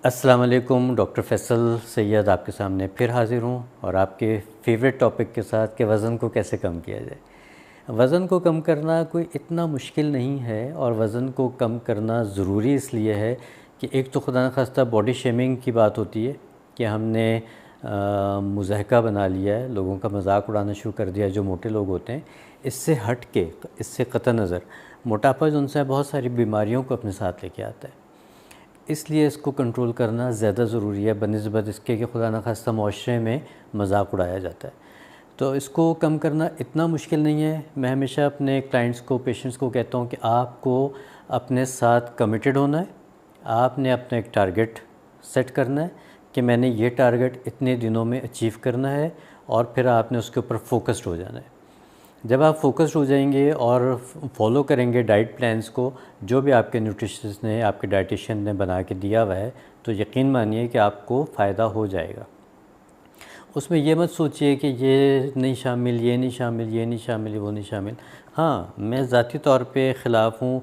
अस्सलाम वालेकुम। डॉक्टर फैसल सैयद आपके सामने फिर हाज़िर हूँ और आपके फेवरेट टॉपिक के साथ कि वज़न को कैसे कम किया जाए। वज़न को कम करना कोई इतना मुश्किल नहीं है और वज़न को कम करना ज़रूरी इसलिए है कि एक तो खुदा न खास्ता बॉडी शेमिंग की बात होती है कि हमने मुज़ाहका बना लिया है, लोगों का मजाक उड़ाना शुरू कर दिया जो मोटे लोग होते हैं। इससे हट के, इससे क़तई नज़र मोटापा जो उनसे बहुत सारी बीमारियों को अपने साथ लेके आता है, इसलिए इसको कंट्रोल करना ज़्यादा ज़रूरी है बनिस्बत इसके कि खुदा न खास्ता मुआशरे में मजाक उड़ाया जाता है। तो इसको कम करना इतना मुश्किल नहीं है। मैं हमेशा अपने क्लाइंट्स को, पेशेंट्स को कहता हूँ कि आपको अपने साथ कमिटेड होना है। आपने अपना एक टारगेट सेट करना है कि मैंने ये टारगेट इतने दिनों में अचीव करना है और फिर आपने उसके ऊपर फोकस्ड हो जाना है। जब आप फोकस्ड हो जाएंगे और फॉलो करेंगे डाइट प्लान्स को, जो भी आपके न्यूट्रिशनिस्ट ने, आपके डाइटिशियन ने बना के दिया हुआ है, तो यकीन मानिए कि आपको फ़ायदा हो जाएगा। उसमें ये मत सोचिए कि ये नहीं शामिल, ये नहीं शामिल, ये नहीं शामिल, वो नहीं शामिल। हाँ, मैं ज़ाती तौर पे ख़िलाफ़ हूँ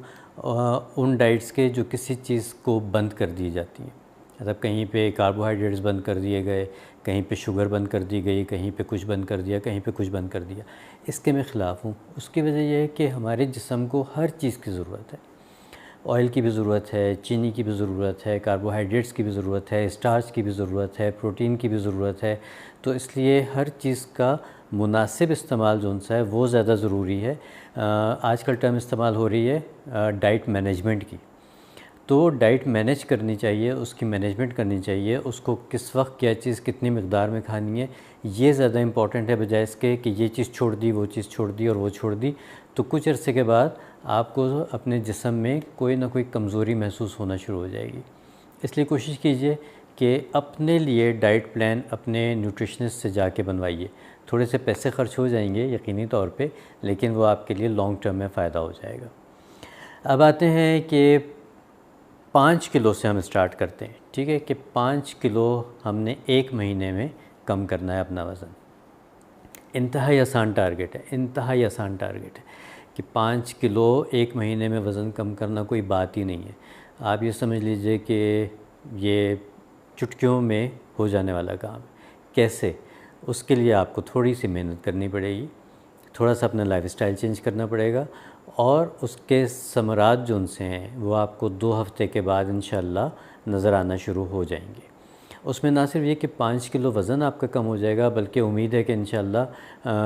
उन डाइट्स के जो किसी चीज़ को बंद कर दी जाती हैं। मतलब कहीं पे कार्बोहाइड्रेट्स बंद कर दिए गए, कहीं पे शुगर बंद कर दी गई, कहीं पे कुछ बंद कर दिया, कहीं पे कुछ बंद कर दिया। इसके मैं ख़िलाफ़ हूँ। उसकी वजह यह है कि हमारे जिस्म को हर चीज़ की ज़रूरत है। ऑयल की भी ज़रूरत है, चीनी की भी ज़रूरत है, कार्बोहाइड्रेट्स की भी ज़रूरत है, स्टार्च की भी ज़रूरत है, प्रोटीन की भी ज़रूरत है। तो इसलिए हर चीज़ का मुनासिब इस्तेमाल जो सा है वो ज़्यादा ज़रूरी है। आजकल टर्म इस्तेमाल हो रही है डाइट मैनेजमेंट की। तो डाइट मैनेज करनी चाहिए, उसकी मैनेजमेंट करनी चाहिए, उसको किस वक्त क्या चीज़ कितनी मकदार में खानी है, ये ज़्यादा इम्पॉर्टेंट है बजाय इसके कि ये चीज़ छोड़ दी, वो चीज़ छोड़ दी और वो छोड़ दी। तो कुछ अरसे के बाद आपको अपने जिस्म में कोई ना कोई कमज़ोरी महसूस होना शुरू हो जाएगी। इसलिए कोशिश कीजिए कि अपने लिए डाइट प्लान अपने न्यूट्रिशनिस्ट से जाके बनवाइए। थोड़े से पैसे ख़र्च हो जाएंगे यकीनी तौर पे, लेकिन वो आपके लिए लॉन्ग टर्म में फ़ायदा हो जाएगा। अब आते हैं कि 5 किलो से हम स्टार्ट करते हैं। ठीक है कि 5 किलो हमने 1 महीने में कम करना है अपना वज़न। इंतहाई आसान टारगेट है, इंतहाई आसान टारगेट है कि 5 किलो 1 महीने में वज़न कम करना कोई बात ही नहीं है। आप ये समझ लीजिए कि ये चुटकियों में हो जाने वाला काम है। कैसे? उसके लिए आपको थोड़ी सी मेहनत करनी पड़ेगी, थोड़ा सा अपना लाइफस्टाइल चेंज करना पड़ेगा और उसके समरात जो उनसे हैं वो आपको 2 हफ़्ते के बाद इंशाअल्लाह नज़र आना शुरू हो जाएंगे। उसमें ना सिर्फ ये कि 5 किलो वज़न आपका कम हो जाएगा, बल्कि उम्मीद है कि इंशाअल्लाह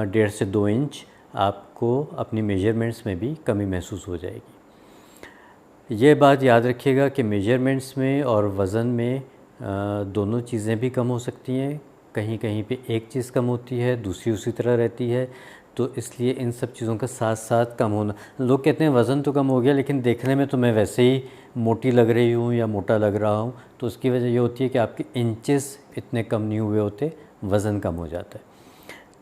1.5 से 2 इंच आपको अपनी मेजरमेंट्स में भी कमी महसूस हो जाएगी। ये बात याद रखिएगा कि मेजरमेंट्स में और वज़न में दोनों चीज़ें भी कम हो सकती हैं। कहीं कहीं पे एक चीज़ कम होती है, दूसरी उसी तरह रहती है। तो इसलिए इन सब चीज़ों का साथ साथ कम होना, लोग कहते हैं वज़न तो कम हो गया लेकिन देखने में तो मैं वैसे ही मोटी लग रही हूँ या मोटा लग रहा हूँ। तो उसकी वजह ये होती है कि आपके इंचेस इतने कम नहीं हुए होते, वज़न कम हो जाता है।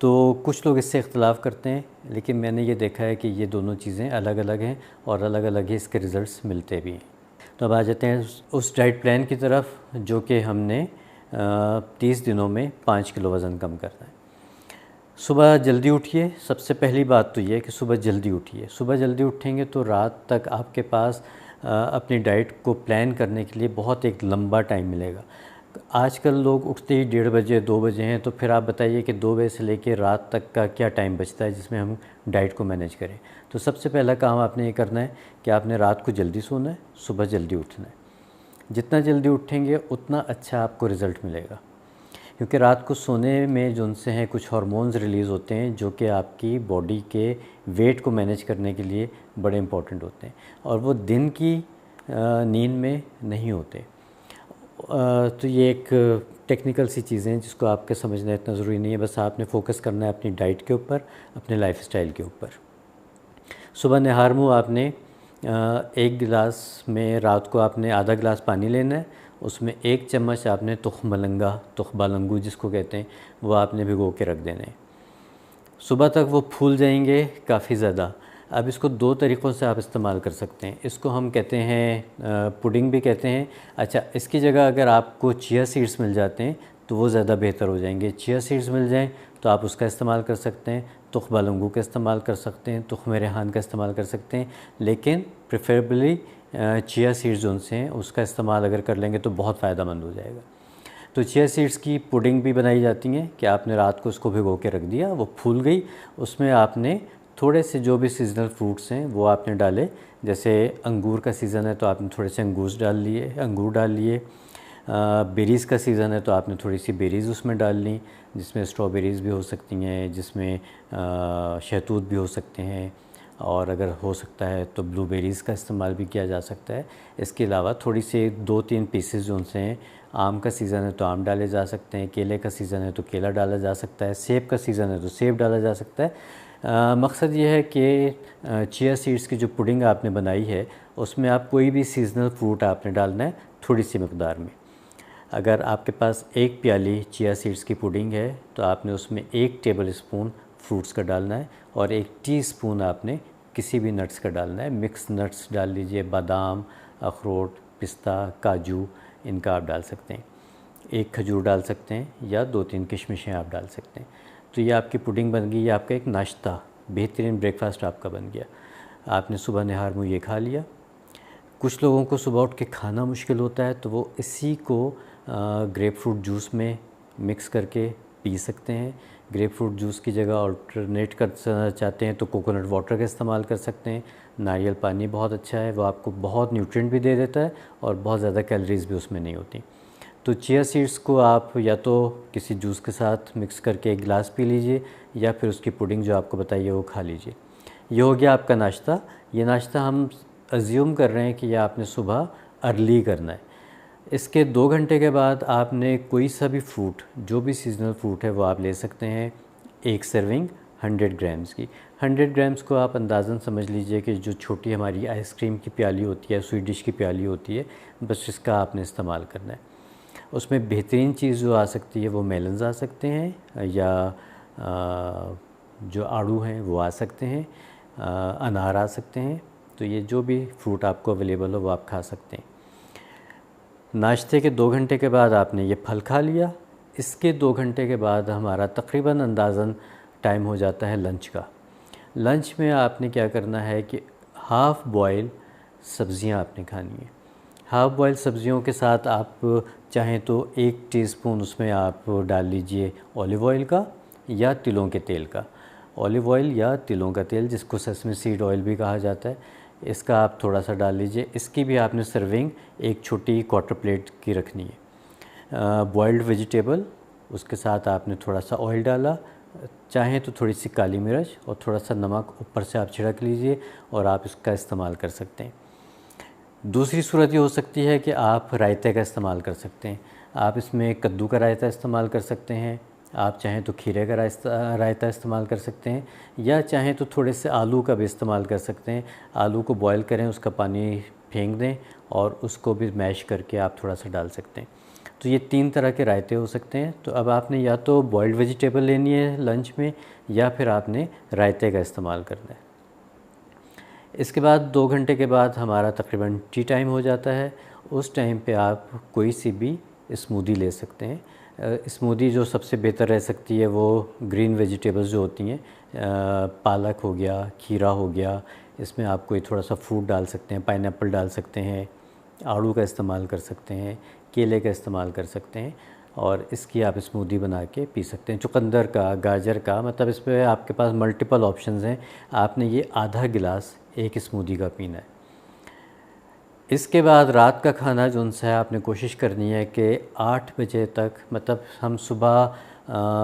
तो कुछ लोग इससे इख्तलाफ करते हैं, लेकिन मैंने ये देखा है कि ये दोनों चीज़ें अलग अलग हैं और अलग अलग ही इसके रिज़ल्ट्स मिलते भी हैं। तो अब आ जाते हैं उस डाइट प्लान की तरफ जो कि हमने 30 दिनों में 5 किलो वज़न कम करना है। सुबह जल्दी उठिए। सबसे पहली बात तो ये है कि सुबह जल्दी उठिए। सुबह जल्दी उठेंगे तो रात तक आपके पास अपनी डाइट को प्लान करने के लिए बहुत एक लंबा टाइम मिलेगा। आजकल लोग उठते ही 1:30 बजे 2 बजे हैं, तो फिर आप बताइए कि 2 बजे से लेकर रात तक का क्या टाइम बचता है जिसमें हम डाइट को मैनेज करें। तो सबसे पहला काम आपने ये करना है कि आपने रात को जल्दी सोना है, सुबह जल्दी उठना है। जितना जल्दी उठेंगे उतना अच्छा आपको रिज़ल्ट मिलेगा, क्योंकि रात को सोने में जो उनसे हैं कुछ हार्मोन्स रिलीज़ होते हैं जो कि आपकी बॉडी के वेट को मैनेज करने के लिए बड़े इंपॉर्टेंट होते हैं और वो दिन की नींद में नहीं होते। तो ये एक टेक्निकल सी चीज़ें हैं जिसको आपके समझना इतना ज़रूरी नहीं है। बस आपने फ़ोकस करना है अपनी डाइट के ऊपर, अपने लाइफस्टाइल के ऊपर। सुबह नहार मुँह आपने 1 गिलास में रात को आपने आधा गिलास पानी लेना है, उसमें 1 चम्मच आपने तुख़मलंगा, तुख़बालंगू जिसको कहते हैं, वो आपने भिगो के रख देने हैं। सुबह तक वो फूल जाएंगे काफ़ी ज़्यादा। अब इसको 2 तरीक़ों से आप इस्तेमाल कर सकते हैं। इसको हम कहते हैं पुडिंग भी कहते हैं। अच्छा, इसकी जगह अगर आपको चिया सीड्स मिल जाते हैं तो वो ज़्यादा बेहतर हो जाएंगे। चिया सीड्स मिल जाएँ तो आप उसका इस्तेमाल कर सकते हैं, तुख़बालंगू का इस्तेमाल कर सकते हैं, तुख़्म रेहान का इस्तेमाल कर सकते हैं, लेकिन प्रेफरेबली चिया सीड्स जो उनसे हैं उसका इस्तेमाल अगर कर लेंगे तो बहुत फ़ायदेमंद हो जाएगा। तो चिया सीड्स की पुडिंग भी बनाई जाती हैं कि आपने रात को उसको भिगो के रख दिया, वो फूल गई, उसमें आपने थोड़े से जो भी सीज़नल फ्रूट्स हैं वो आपने डाले। जैसे अंगूर का सीज़न है तो आपने थोड़े से अंगूर डाल लिए। बेरीज़ का सीज़न है तो आपने थोड़ी सी बेरीज़ उसमें डाल ली, जिसमें स्ट्रॉबेरीज़ भी हो सकती हैं, जिसमें शहतूत भी हो सकते हैं, और अगर हो सकता है तो ब्लूबेरीज़ का इस्तेमाल भी किया जा सकता है। इसके अलावा थोड़ी सी 2-3 पीसेस जो उनसे हैं, आम का सीज़न है तो आम डाले जा सकते हैं, केले का सीज़न है तो केला डाला जा सकता है, सेब का सीज़न है तो सेब डाला जा सकता है। मकसद ये है कि चिया सीड्स की जो पुडिंग आपने बनाई है उसमें आप कोई भी सीज़नल फ्रूट आपने डालना है थोड़ी सी मकदार में। अगर आपके पास 1 प्याली चिया सीड्स की पुडिंग है तो आपने उसमें 1 टेबल स्पून फ्रूट्स का डालना है और 1 टीस्पून आपने किसी भी नट्स का डालना है। मिक्स नट्स डाल लीजिए, बादाम, अखरोट, पिस्ता, काजू, इनका आप डाल सकते हैं। 1 खजूर डाल सकते हैं या 2-3 किशमिशें आप डाल सकते हैं। तो ये आपकी पुडिंग बन गई, ये आपका एक नाश्ता, बेहतरीन ब्रेकफास्ट आपका बन गया। आपने सुबह निहार मुँह ये खा लिया। कुछ लोगों को सुबह उठ के खाना मुश्किल होता है तो वो इसी को ग्रेप फ्रूट जूस में मिक्स करके पी सकते हैं। ग्रेप फ्रूट जूस की जगह अल्टरनेट कर चाहते हैं तो कोकोनट वाटर का इस्तेमाल कर सकते हैं। नारियल पानी बहुत अच्छा है, वो आपको बहुत न्यूट्रिएंट भी दे देता है और बहुत ज़्यादा कैलोरीज़ भी उसमें नहीं होती। तो चिया सीड्स को आप या तो किसी जूस के साथ मिक्स करके 1 गिलास पी लीजिए या फिर उसकी पुडिंग जो आपको बताइए वो खा लीजिए। ये हो गया आपका नाश्ता। ये नाश्ता हम अज्यूम कर रहे हैं कि यह आपने सुबह अर्ली करना है। इसके 2 घंटे के बाद आपने कोई सा भी फ्रूट, जो भी सीज़नल फ्रूट है वो आप ले सकते हैं। 1 सर्विंग 100 ग्राम्स की। 100 ग्राम्स को आप अंदाज़न समझ लीजिए कि जो छोटी हमारी आइसक्रीम की प्याली होती है, स्वीट डिश की प्याली होती है, बस इसका आपने इस्तेमाल करना है। उसमें बेहतरीन चीज़ जो आ सकती है वो मेलन्स आ सकते हैं या जो आड़ू हैं वो आ सकते हैं, अनार आ सकते हैं। तो ये जो भी फ्रूट आपको अवेलेबल हो वो आप खा सकते हैं। नाश्ते के 2 घंटे के बाद आपने ये फल खा लिया। इसके 2 घंटे के बाद हमारा तकरीबन अंदाज़न टाइम हो जाता है लंच का। लंच में आपने क्या करना है कि हाफ़ बॉयल सब्ज़ियाँ आपने खानी है। हाफ़ बॉयल सब्ज़ियों के साथ आप चाहें तो 1 टीस्पून उसमें आप डाल लीजिए ऑलिव ऑयल का या तिलों के तेल का। ऑलिव ऑयल या तिलों का तेल, जिसको सेसमी सीड ऑयल भी कहा जाता है, इसका आप थोड़ा सा डाल लीजिए। इसकी भी आपने सर्विंग एक छोटी क्वार्टर प्लेट की रखनी है। बॉइल्ड वेजिटेबल, उसके साथ आपने थोड़ा सा ऑयल डाला, चाहें तो थोड़ी सी काली मिर्च और थोड़ा सा नमक ऊपर से आप छिड़क लीजिए और आप इसका इस्तेमाल कर सकते हैं। दूसरी सूरत ये हो सकती है कि आप रायते का इस्तेमाल कर सकते हैं। आप इसमें कद्दू का रायता इस्तेमाल कर सकते हैं, आप चाहें तो खीरे का रायता इस्तेमाल कर सकते हैं, या चाहें तो थोड़े से आलू का भी इस्तेमाल कर सकते हैं। आलू को बॉयल करें, उसका पानी फेंक दें और उसको भी मैश करके आप थोड़ा सा डाल सकते हैं। तो ये 3 तरह के रायते हो सकते हैं। तो अब आपने या तो बॉइल्ड वेजिटेबल लेनी है लंच में या फिर आपने रायते का इस्तेमाल करना है। इसके बाद 2 घंटे के बाद हमारा तकरीबन टी टाइम हो जाता है। उस टाइम पे आप कोई सी भी स्मूदी ले सकते हैं। स्मूदी जो सबसे बेहतर रह सकती है वो ग्रीन वेजिटेबल्स जो होती हैं, पालक हो गया, खीरा हो गया, इसमें आप कोई थोड़ा सा फ्रूट डाल सकते हैं, पाइनएप्पल डाल सकते हैं, आड़ू का इस्तेमाल कर सकते हैं, केले का इस्तेमाल कर सकते हैं और इसकी आप स्मूदी बना के पी सकते हैं। चुकंदर का, गाजर का, मतलब इसमें आपके पास मल्टीपल ऑप्शंस हैं। आपने ये आधा गिलास एक स्मूदी का पीना है। इसके बाद रात का खाना जो उनसे है आपने कोशिश करनी है कि 8 बजे तक, मतलब हम सुबह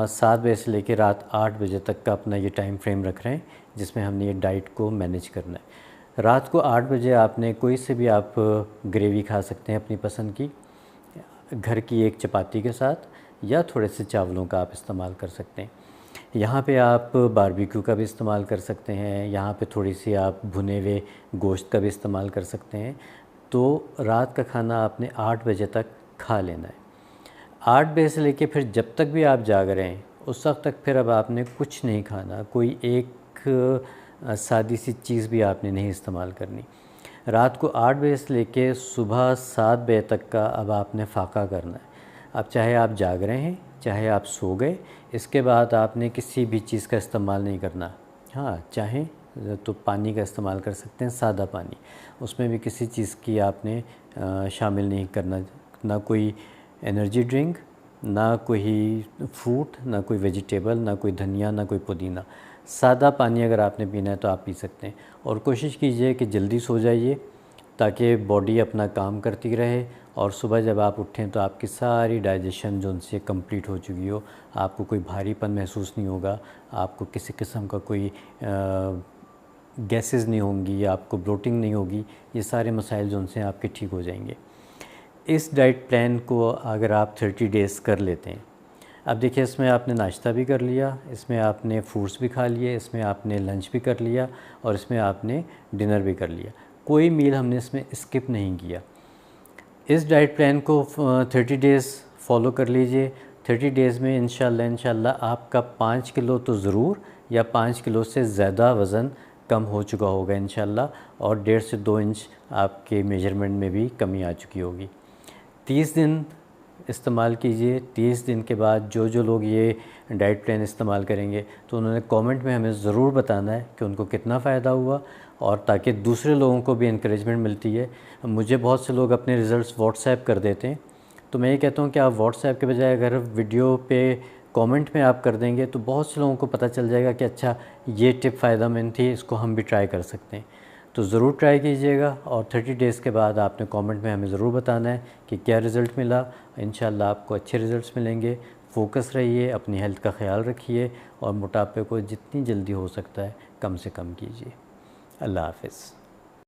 7 बजे से लेकर रात 8 बजे तक का अपना ये टाइम फ्रेम रख रहे हैं जिसमें हमने ये डाइट को मैनेज करना है। रात को 8 बजे आपने कोई से भी आप ग्रेवी खा सकते हैं अपनी पसंद की, घर की 1 चपाती के साथ, या थोड़े से चावलों का आप इस्तेमाल कर सकते हैं। यहाँ पे आप बारबेक्यू का भी इस्तेमाल कर सकते हैं, यहाँ पे थोड़ी सी आप भुने हुए गोश्त का भी इस्तेमाल कर सकते हैं। तो रात का खाना आपने 8 बजे तक खा लेना है। 8 बजे से लेके फिर जब तक भी आप जाग रहे हैं उस वक्त तक फिर अब आपने कुछ नहीं खाना, कोई एक सादी सी चीज़ भी आपने नहीं इस्तेमाल करनी। रात को 8 बजे से लेके सुबह 7 बजे तक का अब आपने फाका करना है। अब चाहे आप जाग रहे हैं, चाहे आप सो गए, इसके बाद आपने किसी भी चीज़ का इस्तेमाल नहीं करना। हाँ, चाहें तो पानी का इस्तेमाल कर सकते हैं, सादा पानी। उसमें भी किसी चीज़ की आपने शामिल नहीं करना, ना कोई एनर्जी ड्रिंक, ना कोई फ्रूट, ना कोई वेजिटेबल, ना कोई धनिया, ना कोई पुदीना। सादा पानी अगर आपने पीना है तो आप पी सकते हैं। और कोशिश कीजिए कि जल्दी सो जाइए ताकि बॉडी अपना काम करती रहे और सुबह जब आप उठें तो आपकी सारी डाइजेशन जो उनसे कंप्लीट हो चुकी हो, आपको कोई भारीपन महसूस नहीं होगा, आपको किसी किस्म का कोई गैसेस नहीं होंगी, आपको ब्लोटिंग नहीं होगी। ये सारे मसाइल जो उनसे आपके ठीक हो जाएंगे। इस डाइट प्लान को अगर आप 30 डेज़ कर लेते हैं, अब देखिए इसमें आपने नाश्ता भी कर लिया, इसमें आपने फ्रूट्स भी खा लिए, इसमें आपने लंच भी कर लिया और इसमें आपने डिनर भी कर लिया। कोई मील हमने इसमें स्किप नहीं किया। इस डाइट प्लान को 30 डेज़ फॉलो कर लीजिए। 30 डेज़ में इंशाल्लाह आपका 5 किलो तो ज़रूर या 5 किलो से ज़्यादा वज़न कम हो चुका होगा इंशाल्लाह, और 1.5 से 2 इंच आपके मेजरमेंट में भी कमी आ चुकी होगी। 30 दिन इस्तेमाल कीजिए। 30 दिन के बाद जो लोग ये डाइट प्लान इस्तेमाल करेंगे तो उन्होंने कमेंट में हमें ज़रूर बताना है कि उनको कितना फ़ायदा हुआ, और ताकि दूसरे लोगों को भी इंकरेजमेंट मिलती है। मुझे बहुत से लोग अपने रिज़ल्ट्स व्हाट्सएप कर देते हैं, तो मैं ये कहता हूँ कि आप व्हाट्सएप के बजाय अगर वीडियो पे कमेंट में आप कर देंगे तो बहुत से लोगों को पता चल जाएगा कि अच्छा ये टिप फ़ायदेमंद थी, इसको हम भी ट्राई कर सकते हैं। तो ज़रूर ट्राई कीजिएगा और 30 डेज़ के बाद आपने कमेंट में हमें ज़रूर बताना है कि क्या रिज़ल्ट मिला। इंशाल्लाह आपको अच्छे रिज़ल्ट्स मिलेंगे। फ़ोकस रहिए, अपनी हेल्थ का ख्याल रखिए और मोटापे को जितनी जल्दी हो सकता है कम से कम कीजिए। अल्लाह हाफ़िज़।